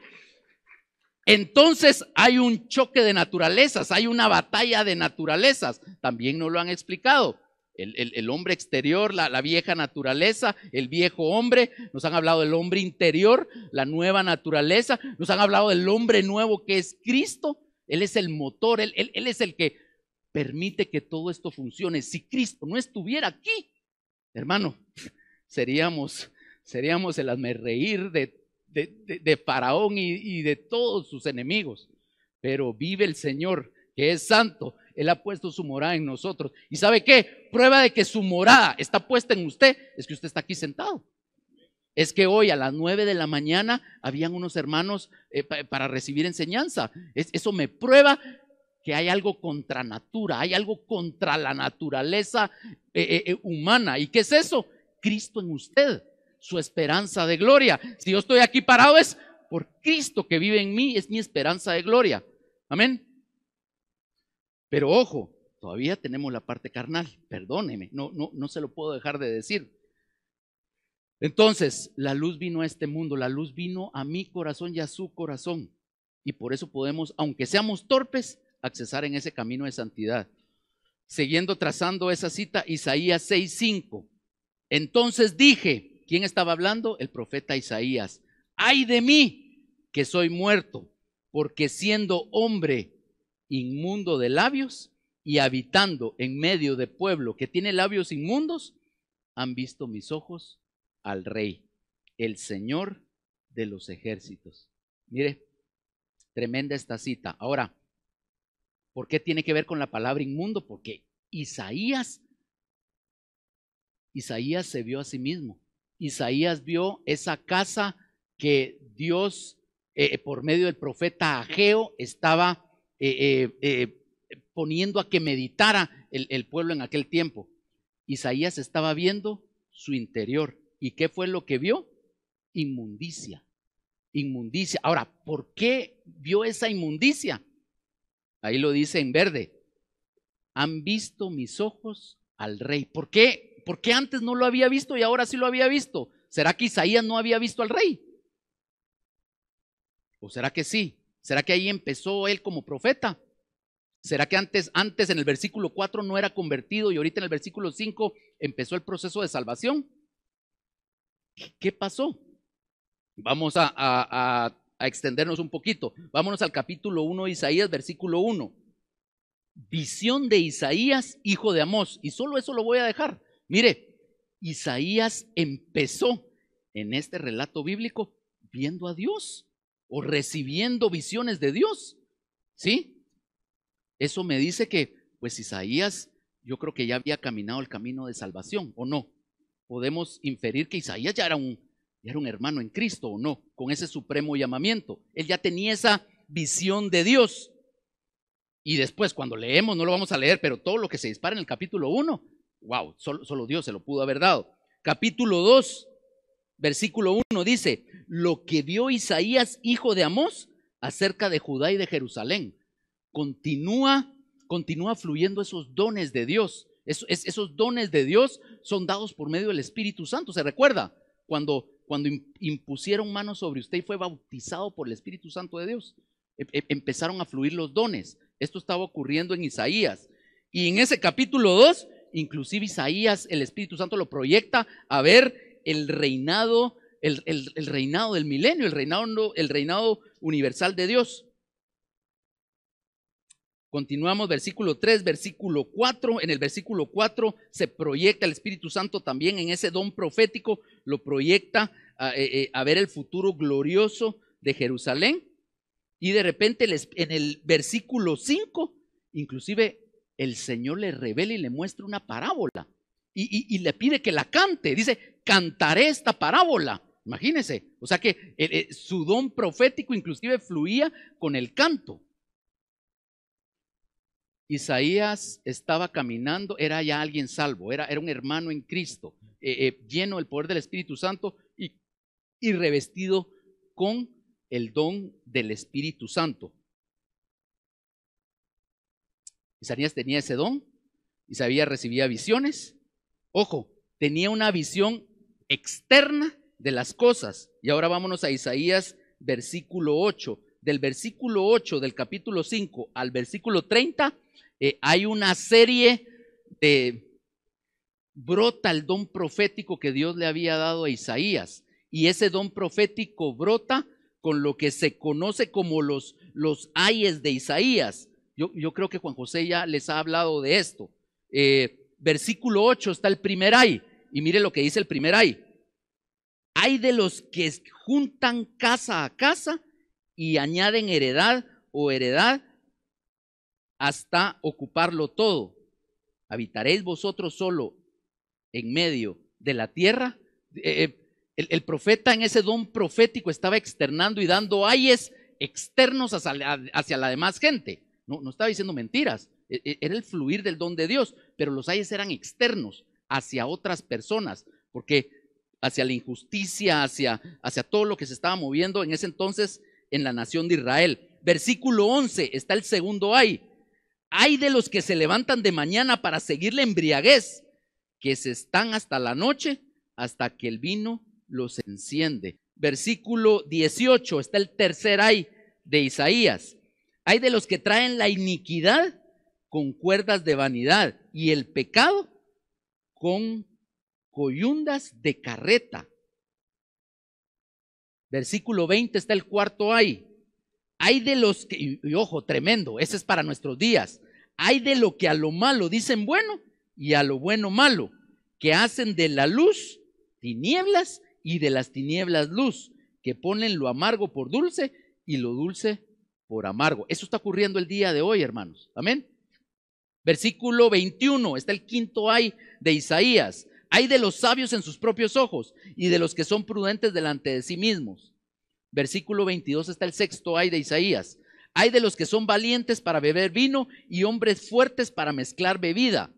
Entonces hay un choque de naturalezas, hay una batalla de naturalezas. También nos lo han explicado. El hombre exterior, la vieja naturaleza, el viejo hombre. Nos han hablado del hombre interior, la nueva naturaleza. Nos han hablado del hombre nuevo que es Cristo. Él es el motor, él es el que permite que todo esto funcione. Si Cristo no estuviera aquí, hermano, seríamos el hazmerreír de Faraón y de todos sus enemigos. Pero vive el Señor, que es santo. Él ha puesto su morada en nosotros. ¿Y sabe qué? Prueba de que su morada está puesta en usted es que usted está aquí sentado. Es que hoy a las 9 de la mañana habían unos hermanos para recibir enseñanza. Eso me prueba que hay algo contra natura, hay algo contra la naturaleza humana. ¿Y qué es eso? Cristo en usted, su esperanza de gloria. Si yo estoy aquí parado es por Cristo que vive en mí, es mi esperanza de gloria. Amén. Pero ojo, todavía tenemos la parte carnal, perdóneme, no se lo puedo dejar de decir. Entonces, la luz vino a este mundo, la luz vino a mi corazón y a su corazón. Y por eso podemos, aunque seamos torpes, accesar en ese camino de santidad. Siguiendo trazando esa cita, Isaías 6:5. Entonces dije, ¿quién estaba hablando? El profeta Isaías. ¡Ay de mí, que soy muerto! Porque siendo hombre inmundo de labios y habitando en medio de pueblo que tiene labios inmundos, han visto mis ojos al Rey, el Señor de los ejércitos. Mire, tremenda esta cita. Ahora, ¿por qué tiene que ver con la palabra inmundo? Porque Isaías se vio a sí mismo. Isaías vio esa casa que Dios, por medio del profeta Ageo, estaba poniendo a que meditara el pueblo en aquel tiempo. Isaías estaba viendo su interior. ¿Y qué fue lo que vio? Inmundicia. Inmundicia. Ahora, ¿por qué vio esa inmundicia? Ahí lo dice en verde. Han visto mis ojos al rey. ¿Por qué? ¿Por qué antes no lo había visto y ahora sí lo había visto? ¿Será que Isaías no había visto al rey? ¿O será que sí? ¿Será que ahí empezó él como profeta? ¿Será que antes en el versículo 4 no era convertido y ahorita en el versículo 5 empezó el proceso de salvación? ¿Qué pasó? Vamos a extendernos un poquito. Vámonos al capítulo 1 de Isaías, versículo 1. Visión de Isaías, hijo de Amós. Y solo eso lo voy a dejar. Mire, Isaías empezó en este relato bíblico viendo a Dios o recibiendo visiones de Dios. ¿Sí? Eso me dice que, pues Isaías, yo creo que ya había caminado el camino de salvación, ¿o no? Podemos inferir que Isaías ya era un hermano en Cristo, ¿o no? Con ese supremo llamamiento. Él ya tenía esa visión de Dios. Y después, cuando leemos, no lo vamos a leer, pero todo lo que se dispara en el capítulo 1, wow, solo Dios se lo pudo haber dado. Capítulo 2, versículo 1 dice, lo que vio Isaías, hijo de Amós, acerca de Judá y de Jerusalén. Continúa fluyendo esos dones de Dios. Esos dones de Dios son dados por medio del Espíritu Santo. ¿Se recuerda? Cuando impusieron manos sobre usted y fue bautizado por el Espíritu Santo de Dios, empezaron a fluir los dones. Esto estaba ocurriendo en Isaías. Y en ese capítulo 2, inclusive Isaías, el Espíritu Santo lo proyecta a ver el reinado, el reinado del milenio, el reinado universal de Dios. Continuamos, versículo 3, versículo 4. En el versículo 4 se proyecta el Espíritu Santo también en ese don profético, lo proyecta a ver el futuro glorioso de Jerusalén. Y de repente en el versículo 5, inclusive el Señor le revela y le muestra una parábola y le pide que la cante. Dice, cantaré esta parábola. Imagínense, o sea que su don profético inclusive fluía con el canto. Isaías estaba caminando, era ya alguien salvo, era un hermano en Cristo, lleno del poder del Espíritu Santo y revestido con el don del Espíritu Santo. Isaías tenía ese don, Isaías recibía visiones. Ojo, tenía una visión externa de las cosas. Y ahora vámonos a Isaías versículo 8. Del versículo 8 del capítulo 5 al versículo 30 hay una serie de... brota el don profético que Dios le había dado a Isaías. Y ese don profético brota con lo que se conoce como los ayes de Isaías. Yo creo que Juan José ya les ha hablado de esto. Versículo 8 está el primer ay. Y mire lo que dice el primer ay. Hay de los que juntan casa a casa y añaden heredad o heredad hasta ocuparlo todo. ¿Habitaréis vosotros solo en medio de la tierra? El profeta en ese don profético estaba externando y dando ayes externos hacia la demás gente. No estaba diciendo mentiras, era el fluir del don de Dios, pero los ayes eran externos hacia otras personas, porque hacia la injusticia, hacia todo lo que se estaba moviendo en ese entonces en la nación de Israel. Versículo 11 está el segundo ay. Ay de los que se levantan de mañana para seguir la embriaguez, que se están hasta la noche, hasta que el vino los enciende. Versículo 18 está el tercer ay de Isaías. Hay de los que traen la iniquidad con cuerdas de vanidad y el pecado con coyundas de carreta. Versículo 20 está el cuarto ay. Hay de los que, y ojo, tremendo, ese es para nuestros días. Hay de lo que a lo malo dicen bueno y a lo bueno malo, que hacen de la luz tinieblas y de las tinieblas luz, que ponen lo amargo por dulce y lo dulce por amargo. Eso está ocurriendo el día de hoy, hermanos. Amén. Versículo 21, está el quinto ay de Isaías. Hay de los sabios en sus propios ojos y de los que son prudentes delante de sí mismos. Versículo 22 está el sexto ay de Isaías. Hay de los que son valientes para beber vino y hombres fuertes para mezclar bebida,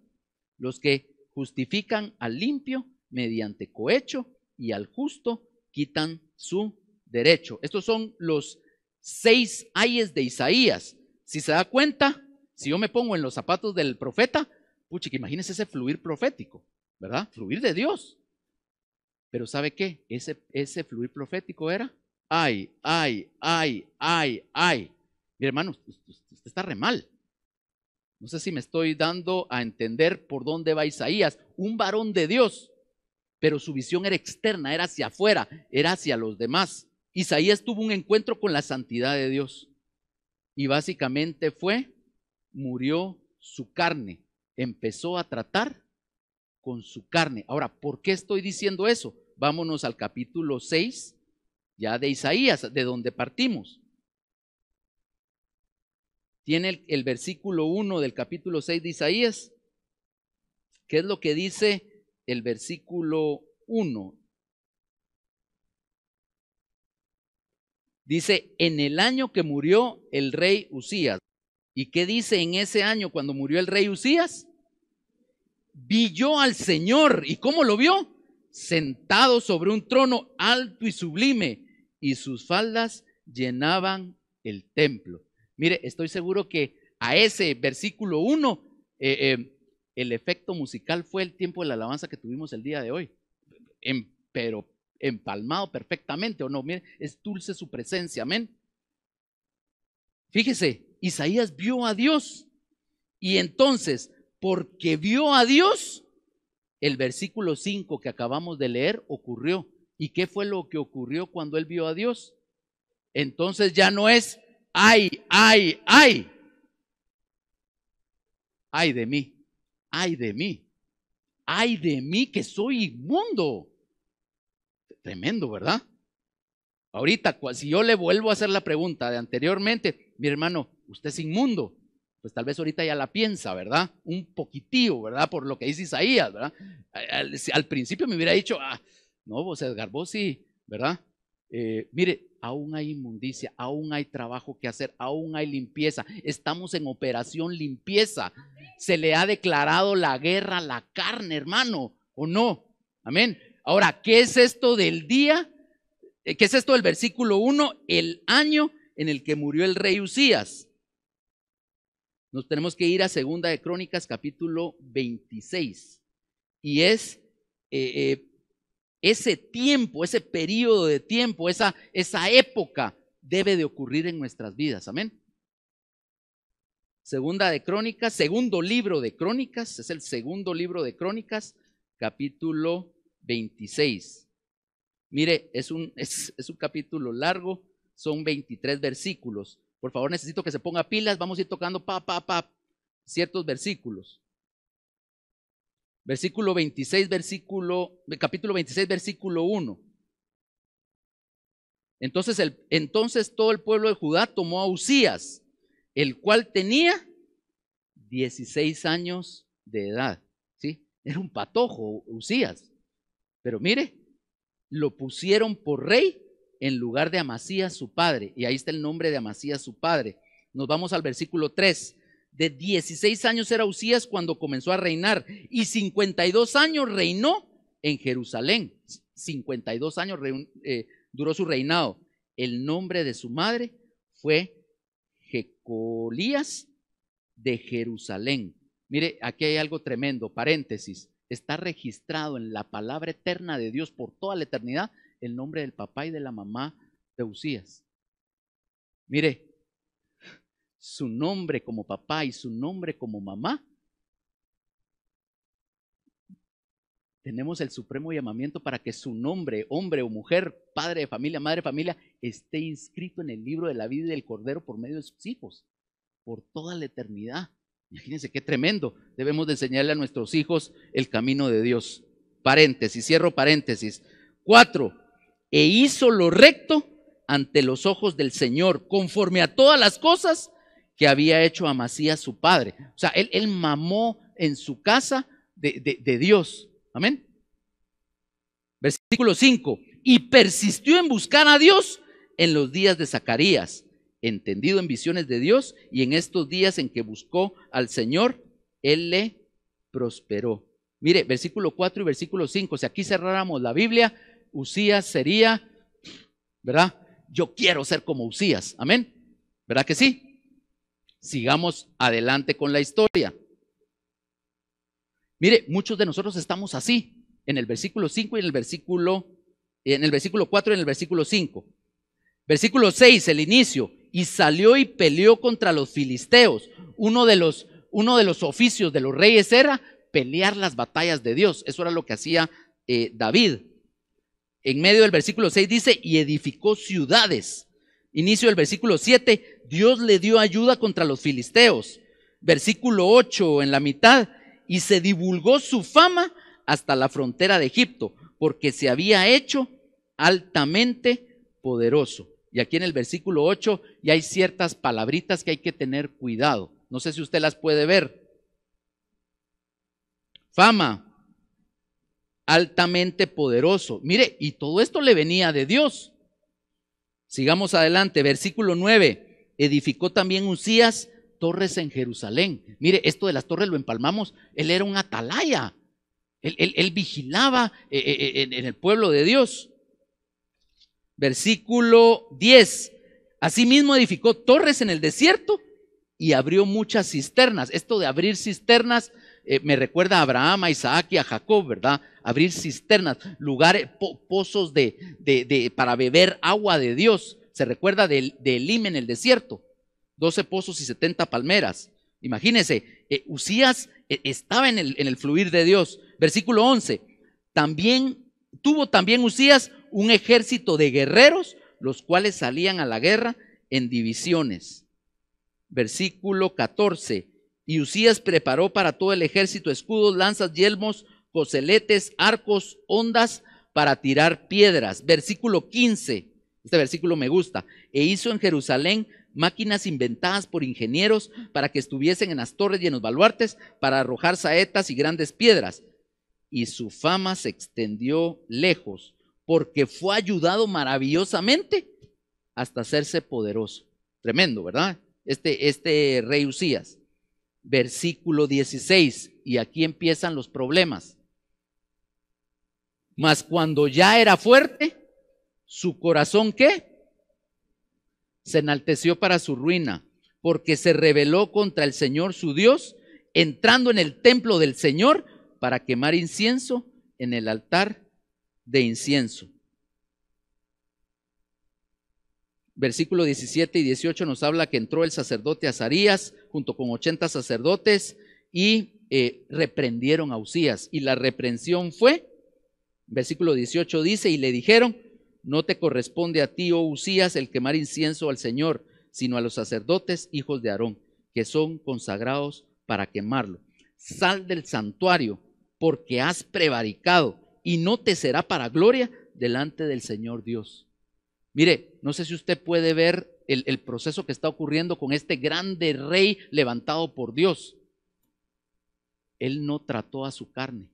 los que justifican al limpio mediante cohecho y al justo quitan su derecho. Estos son los 6 ayes de Isaías. Si se da cuenta, si yo me pongo en los zapatos del profeta, pucha, que imagínense ese fluir profético, ¿verdad? Fluir de Dios. Pero ¿sabe qué? Ese fluir profético era, ay, ay, ay, ay, ay. Mi hermano, usted está re mal. No sé si me estoy dando a entender por dónde va Isaías, un varón de Dios, pero su visión era externa, era hacia afuera, era hacia los demás. Isaías tuvo un encuentro con la santidad de Dios y básicamente murió su carne, empezó a tratar con su carne. Ahora, ¿por qué estoy diciendo eso? Vámonos al capítulo 6 ya de Isaías, de donde partimos. Tiene el versículo 1 del capítulo 6 de Isaías. ¿Qué es lo que dice el versículo 1? Dice, en el año que murió el rey Usías. ¿Y qué dice en ese año cuando murió el rey Usías? Vi yo al Señor. ¿Y cómo lo vio? Sentado sobre un trono alto y sublime, y sus faldas llenaban el templo. Mire, estoy seguro que a ese versículo 1, el efecto musical fue el tiempo de la alabanza que tuvimos el día de hoy. Pero empalmado perfectamente, ¿o no? Mire, es dulce su presencia, amén. Fíjese, Isaías vio a Dios, y entonces, porque vio a Dios, el versículo 5 que acabamos de leer ocurrió. ¿Y qué fue lo que ocurrió cuando él vio a Dios? Entonces ya no es ay, ay, ay. Ay de mí, ay de mí, ay de mí que soy inmundo. Tremendo, ¿verdad? Ahorita, si yo le vuelvo a hacer la pregunta de anteriormente, mi hermano, usted es inmundo. Pues tal vez ahorita ya la piensa, ¿verdad? Un poquitillo, ¿verdad? Por lo que dice Isaías, ¿verdad? Al principio me hubiera dicho, no, vos Edgar, vos sí, ¿verdad? Mire, aún hay inmundicia, aún hay trabajo que hacer, aún hay limpieza. Estamos en operación limpieza. Se le ha declarado la guerra a la carne, hermano, ¿o no? Amén. Ahora, ¿qué es esto del día? ¿Qué es esto del versículo 1? El año en el que murió el rey Usías. Nos tenemos que ir a Segunda de Crónicas, capítulo 26. Y es ese tiempo, ese periodo de tiempo, esa época debe de ocurrir en nuestras vidas. Amén. Segunda de Crónicas, segundo libro de Crónicas, es el segundo libro de Crónicas, capítulo 26. Mire, es un capítulo largo, son 23 versículos. Por favor, necesito que se ponga pilas, vamos a ir tocando ciertos versículos. Versículo 26, capítulo 26, versículo 1. Entonces todo el pueblo de Judá tomó a Usías, el cual tenía 16 años de edad. ¿Sí? Era un patojo Usías. Pero mire, lo pusieron por rey en lugar de Amasías su padre. Y ahí está el nombre de Amasías su padre. Nos vamos al versículo 3. De 16 años era Usías cuando comenzó a reinar, y 52 años reinó en Jerusalén. 52 años duró su reinado. El nombre de su madre fue Jecolías de Jerusalén. Mire, aquí hay algo tremendo, paréntesis. Está registrado en la palabra eterna de Dios por toda la eternidad el nombre del papá y de la mamá de Usías. Mire, su nombre como papá y su nombre como mamá, tenemos el supremo llamamiento para que su nombre, hombre o mujer, padre de familia, madre de familia, esté inscrito en el libro de la vida y del Cordero por medio de sus hijos, por toda la eternidad. Imagínense qué tremendo. Debemos de enseñarle a nuestros hijos el camino de Dios. Paréntesis, cierro paréntesis. 4. E hizo lo recto ante los ojos del Señor, conforme a todas las cosas que había hecho Amasías su padre. O sea, él mamó en su casa de Dios. Amén. Versículo 5. Y persistió en buscar a Dios en los días de Zacarías, entendido en visiones de Dios, y en estos días en que buscó al Señor, él le prosperó. Mire, versículo 4 y versículo 5. Si aquí cerráramos la Biblia, Usías sería, ¿verdad? Yo quiero ser como Usías. Amén. ¿Verdad que sí? Sigamos adelante con la historia. Mire, muchos de nosotros estamos así, en el versículo 5 y en el versículo 4 y en el versículo 5. Versículo 6, el inicio. Y salió y peleó contra los filisteos. Uno de los oficios de los reyes era pelear las batallas de Dios. Eso era lo que hacía David. En medio del versículo 6 dice, y edificó ciudades. Inicio del versículo 7, Dios le dio ayuda contra los filisteos. Versículo 8, en la mitad, y se divulgó su fama hasta la frontera de Egipto, porque se había hecho altamente poderoso. Y aquí en el versículo 8 ya hay ciertas palabritas que hay que tener cuidado. No sé si usted las puede ver. Fama, altamente poderoso. Mire, y todo esto le venía de Dios. Sigamos adelante, versículo 9. Edificó también Usías torres en Jerusalén. Mire, esto de las torres lo empalmamos. Él era un atalaya. Él vigilaba en el pueblo de Dios. Versículo 10. Asimismo edificó torres en el desierto y abrió muchas cisternas. Esto de abrir cisternas me recuerda a Abraham, a Isaac y a Jacob, ¿verdad? Abrir cisternas, lugares, pozos para beber agua de Dios. Se recuerda de Elim en el desierto. 12 pozos y 70 palmeras. Imagínense, Usías estaba en el fluir de Dios. Versículo 11. Tuvo también Usías un ejército de guerreros, los cuales salían a la guerra en divisiones. Versículo 14. Y Usías preparó para todo el ejército escudos, lanzas, yelmos, coseletes, arcos, hondas para tirar piedras. Versículo 15. Este versículo me gusta. E hizo en Jerusalén máquinas inventadas por ingenieros para que estuviesen en las torres y en los baluartes para arrojar saetas y grandes piedras. Y su fama se extendió lejos, porque fue ayudado maravillosamente hasta hacerse poderoso. Tremendo, ¿verdad? Este rey Usías. Versículo 16, y aquí empiezan los problemas. Mas cuando ya era fuerte, su corazón, ¿qué? Se enalteció para su ruina, porque se rebeló contra el Señor su Dios, entrando en el templo del Señor para quemar incienso en el altar de incienso. Versículo 17 y 18 nos habla que entró el sacerdote Azarías junto con 80 sacerdotes y reprendieron a Usías. Y la reprensión fue, versículo 18 dice, y le dijeron, no te corresponde a ti, oh Usías, el quemar incienso al Señor, sino a los sacerdotes, hijos de Aarón, que son consagrados para quemarlo. Sal del santuario, porque has prevaricado, y no te será para gloria delante del Señor Dios. Mire, no sé si usted puede ver el proceso que está ocurriendo con este grande rey levantado por Dios. Él no trató a su carne,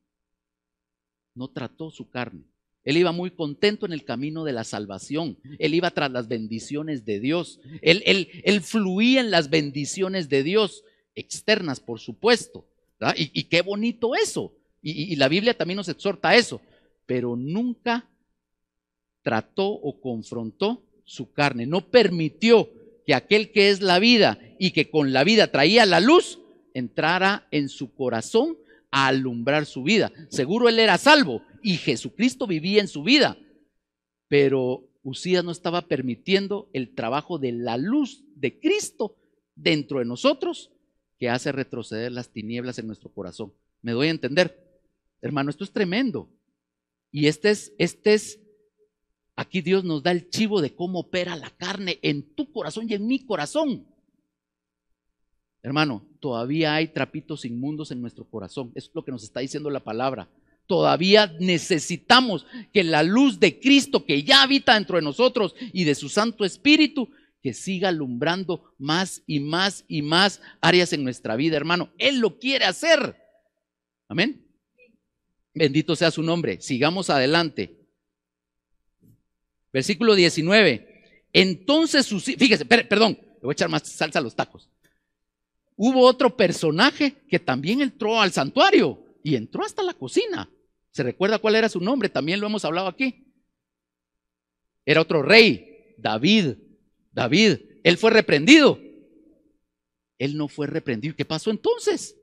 no trató su carne. Él iba muy contento en el camino de la salvación. Él iba tras las bendiciones de Dios. Él fluía en las bendiciones de Dios, externas por supuesto, ¿verdad? Y qué bonito eso. Y la Biblia también nos exhorta a eso. Pero nunca trató o confrontó su carne. No permitió que aquel que es la vida y que con la vida traía la luz, entrara en su corazón a alumbrar su vida. Seguro él era salvo y Jesucristo vivía en su vida, pero Usías no estaba permitiendo el trabajo de la luz de Cristo dentro de nosotros, que hace retroceder las tinieblas en nuestro corazón. ¿Me doy a entender? Hermano, esto es tremendo. Y aquí Dios nos da el chivo de cómo opera la carne en tu corazón y en mi corazón. Hermano, todavía hay trapitos inmundos en nuestro corazón. Eso es lo que nos está diciendo la palabra. Todavía necesitamos que la luz de Cristo que ya habita dentro de nosotros y de su Santo Espíritu, que siga alumbrando más y más y más áreas en nuestra vida, hermano. Él lo quiere hacer. Amén. Bendito sea su nombre. Sigamos adelante. Versículo 19. Entonces, fíjese, perdón, le voy a echar más salsa a los tacos. Hubo otro personaje que también entró al santuario y entró hasta la cocina. ¿Se recuerda cuál era su nombre? También lo hemos hablado aquí. Era otro rey, David. Él fue reprendido. Él no fue reprendido. ¿Qué pasó entonces?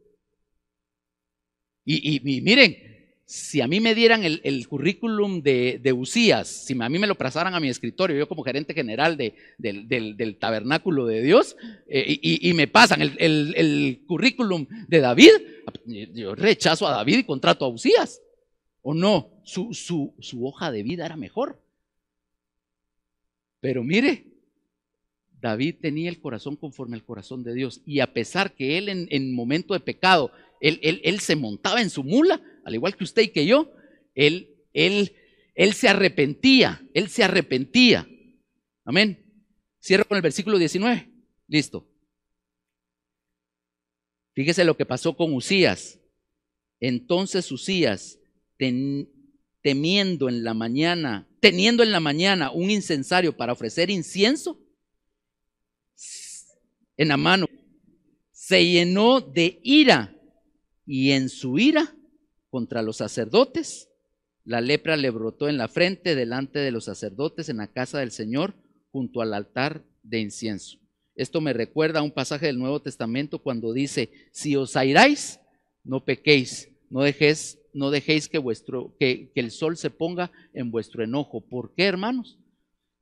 Y miren, si a mí me dieran el currículum de Usías, si a mí me lo pasaran a mi escritorio, yo como gerente general del tabernáculo de Dios, y me pasan el currículum de David, yo rechazo a David y contrato a Usías. ¿O no? Su hoja de vida era mejor. Pero mire, David tenía el corazón conforme al corazón de Dios, y a pesar que él en momento de pecado, él se montaba en su mula, al igual que usted y que yo, él se arrepentía, Amén. Cierro con el versículo 19. Listo. Fíjese lo que pasó con Usías. Entonces Usías, teniendo en la mañana un incensario para ofrecer incienso en la mano, se llenó de ira, y en su ira contra los sacerdotes, la lepra le brotó en la frente delante de los sacerdotes en la casa del Señor, junto al altar de incienso. Esto me recuerda a un pasaje del Nuevo Testamento cuando dice: si os airáis, no pequéis, no dejéis que el sol se ponga en vuestro enojo. ¿Por qué, hermanos?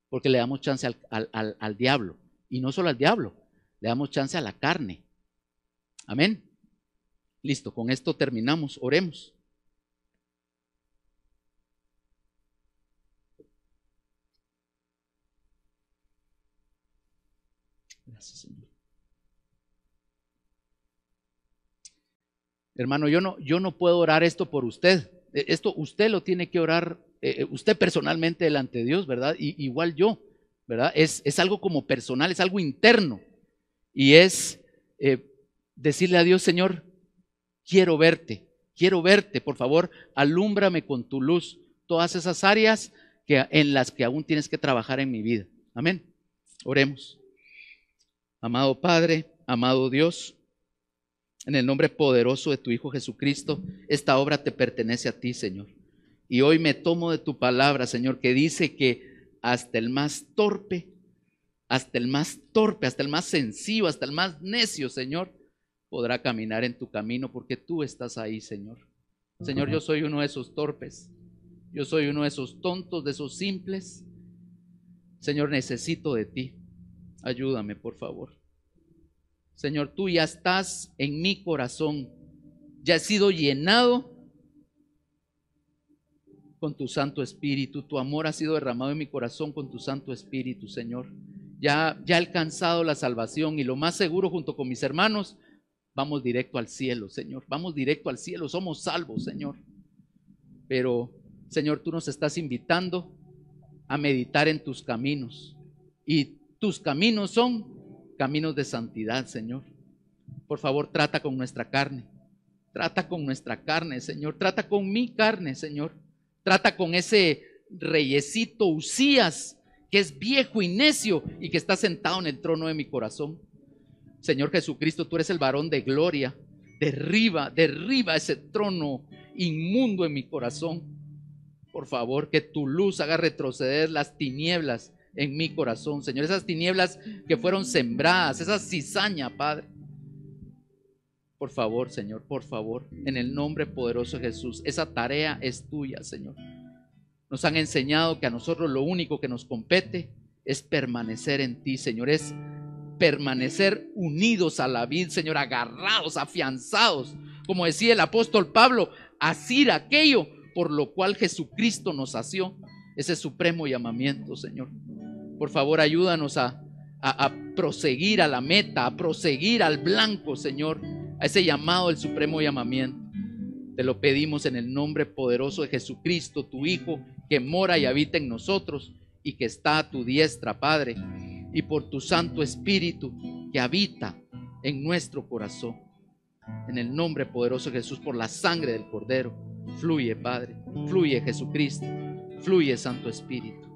Porque le damos chance al diablo, y no solo al diablo, le damos chance a la carne. Amén. Listo, con esto terminamos. Oremos. Gracias, Señor. Hermano, yo no puedo orar esto por usted. Esto usted lo tiene que orar, usted personalmente delante de Dios, ¿verdad? Y igual yo, ¿verdad? Es algo como personal, es algo interno. Y es decirle a Dios: Señor, quiero verte, por favor, alúmbrame con tu luz todas esas áreas en las que aún tienes que trabajar en mi vida. Amén. Oremos. Amado Padre, amado Dios, en el nombre poderoso de tu Hijo Jesucristo, esta obra te pertenece a ti, Señor. Y hoy me tomo de tu palabra, Señor, que dice que hasta el más torpe, hasta el más sencillo, hasta el más necio, Señor, podrá caminar en tu camino, porque tú estás ahí, Señor. Señor, yo soy uno de esos torpes, yo soy uno de esos tontos, de esos simples. Señor, necesito de ti. Ayúdame, por favor. Señor, tú ya estás en mi corazón, ya he sido llenado con tu Santo Espíritu. Tu amor ha sido derramado en mi corazón con tu Santo Espíritu, Señor. Ya he alcanzado la salvación, y lo más seguro, junto con mis hermanos, vamos directo al cielo, Señor. Vamos directo al cielo, somos salvos, Señor. Pero, Señor, tú nos estás invitando a meditar en tus caminos, y tus caminos son caminos de santidad, Señor. Por favor, trata con nuestra carne. Trata con nuestra carne, Señor. Trata con mi carne, Señor. Trata con ese reyesito Usías, que es viejo y necio y que está sentado en el trono de mi corazón. Señor Jesucristo, tú eres el varón de gloria. Derriba ese trono inmundo en mi corazón. Por favor, que tu luz haga retroceder las tinieblas en mi corazón, Señor. Esas tinieblas que fueron sembradas, esa cizaña, Padre. Por favor, Señor, por favor, en el nombre poderoso de Jesús, esa tarea es tuya, Señor. Nos han enseñado que a nosotros lo único que nos compete es permanecer en ti, Señor. Es permanecer unidos a la vid, Señor, agarrados, afianzados, como decía el apóstol Pablo, asir aquello por lo cual Jesucristo nos asió. Ese supremo llamamiento, Señor. Por favor, ayúdanos a proseguir a la meta, a proseguir al blanco, Señor, a ese llamado del supremo llamamiento. Te lo pedimos en el nombre poderoso de Jesucristo, tu Hijo, que mora y habita en nosotros y que está a tu diestra, Padre, y por tu Santo Espíritu que habita en nuestro corazón. En el nombre poderoso de Jesús, por la sangre del Cordero, fluye, Padre, fluye Jesucristo, fluye Santo Espíritu.